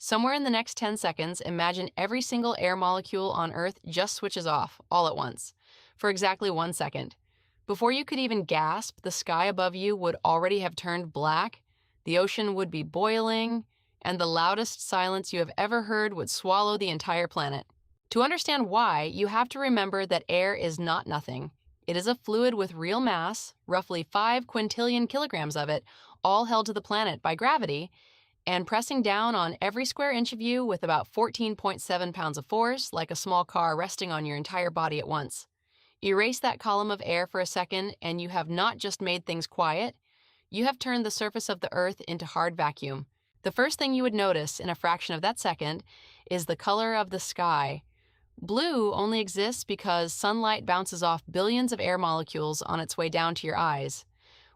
Somewhere in the next 10 seconds, imagine every single air molecule on Earth just switches off, all at once, for exactly 1 second. Before you could even gasp, the sky above you would already have turned black, the ocean would be boiling, and the loudest silence you have ever heard would swallow the entire planet. To understand why, you have to remember that air is not nothing. It is a fluid with real mass, roughly 5 quintillion kilograms of it, all held to the planet by gravity, and pressing down on every square inch of you with about 14.7 pounds of force, like a small car resting on your entire body at once. Erase that column of air for a second, and you have not just made things quiet, you have turned the surface of the Earth into hard vacuum. The first thing you would notice in a fraction of that second is the color of the sky. Blue only exists because sunlight bounces off billions of air molecules on its way down to your eyes.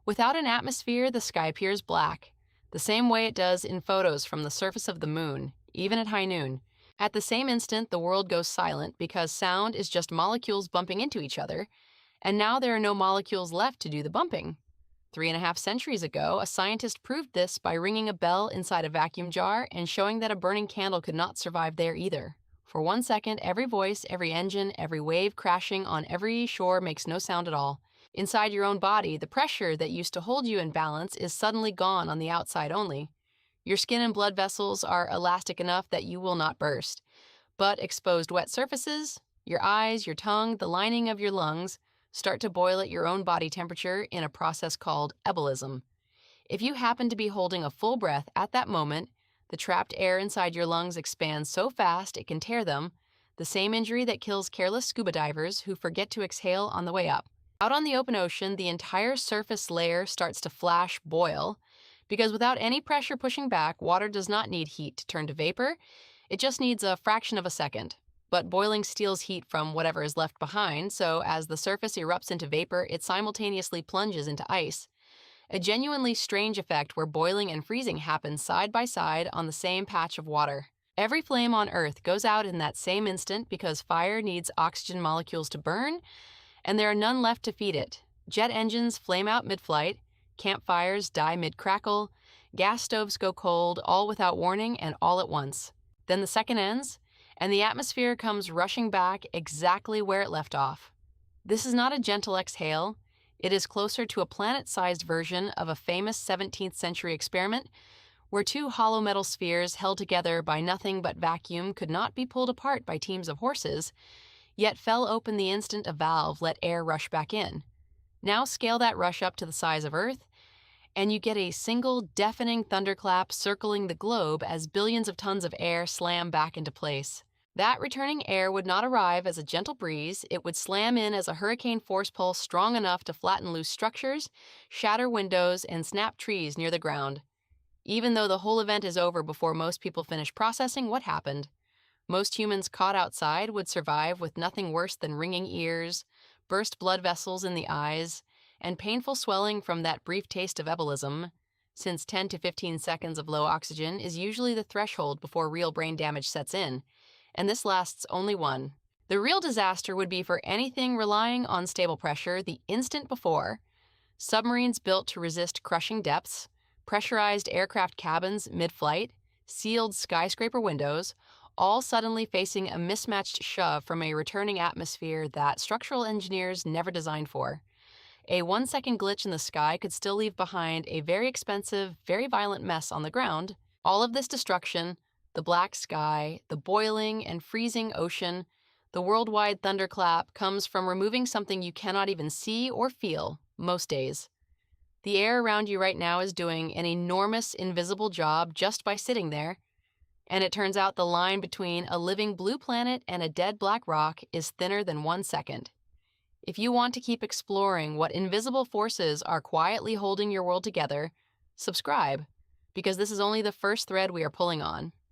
Without an atmosphere, the sky appears black, the same way it does in photos from the surface of the moon, even at high noon. At the same instant, the world goes silent because sound is just molecules bumping into each other, and now there are no molecules left to do the bumping. 3.5 centuries ago, a scientist proved this by ringing a bell inside a vacuum jar and showing that a burning candle could not survive there either. For 1 second, every voice, every engine, every wave crashing on every shore makes no sound at all. Inside your own body, the pressure that used to hold you in balance is suddenly gone on the outside only. Your skin and blood vessels are elastic enough that you will not burst. But exposed wet surfaces, your eyes, your tongue, the lining of your lungs, start to boil at your own body temperature in a process called ebulism. If you happen to be holding a full breath at that moment, the trapped air inside your lungs expands so fast it can tear them, the same injury that kills careless scuba divers who forget to exhale on the way up. Out on the open ocean, the entire surface layer starts to flash boil, because without any pressure pushing back, water does not need heat to turn to vapor, it just needs a fraction of a second. But boiling steals heat from whatever is left behind, so as the surface erupts into vapor, it simultaneously plunges into ice. A genuinely strange effect where boiling and freezing happen side by side on the same patch of water. Every flame on Earth goes out in that same instant because fire needs oxygen molecules to burn, and there are none left to feed it. Jet engines flame out mid-flight, campfires die mid-crackle, gas stoves go cold, all without warning and all at once. Then the second ends, and the atmosphere comes rushing back exactly where it left off. This is not a gentle exhale. It is closer to a planet-sized version of a famous 17th century experiment where two hollow metal spheres held together by nothing but vacuum could not be pulled apart by teams of horses, yet fell open the instant a valve let air rush back in. Now scale that rush up to the size of Earth, and you get a single deafening thunderclap circling the globe as billions of tons of air slam back into place. That returning air would not arrive as a gentle breeze, it would slam in as a hurricane force pulse strong enough to flatten loose structures, shatter windows, and snap trees near the ground. Even though the whole event is over before most people finish processing what happened, most humans caught outside would survive with nothing worse than ringing ears, burst blood vessels in the eyes, and painful swelling from that brief taste of ebulism, since 10 to 15 seconds of low oxygen is usually the threshold before real brain damage sets in, and this lasts only one. The real disaster would be for anything relying on stable pressure the instant before: submarines built to resist crushing depths, pressurized aircraft cabins mid-flight, sealed skyscraper windows, all suddenly facing a mismatched shove from a returning atmosphere that structural engineers never designed for. A 1-second glitch in the sky could still leave behind a very expensive, very violent mess on the ground. All of this destruction, the black sky, the boiling and freezing ocean, the worldwide thunderclap, comes from removing something you cannot even see or feel most days. The air around you right now is doing an enormous, invisible job just by sitting there, and it turns out the line between a living blue planet and a dead black rock is thinner than 1 second. If you want to keep exploring what invisible forces are quietly holding your world together, subscribe, because this is only the first thread we are pulling on.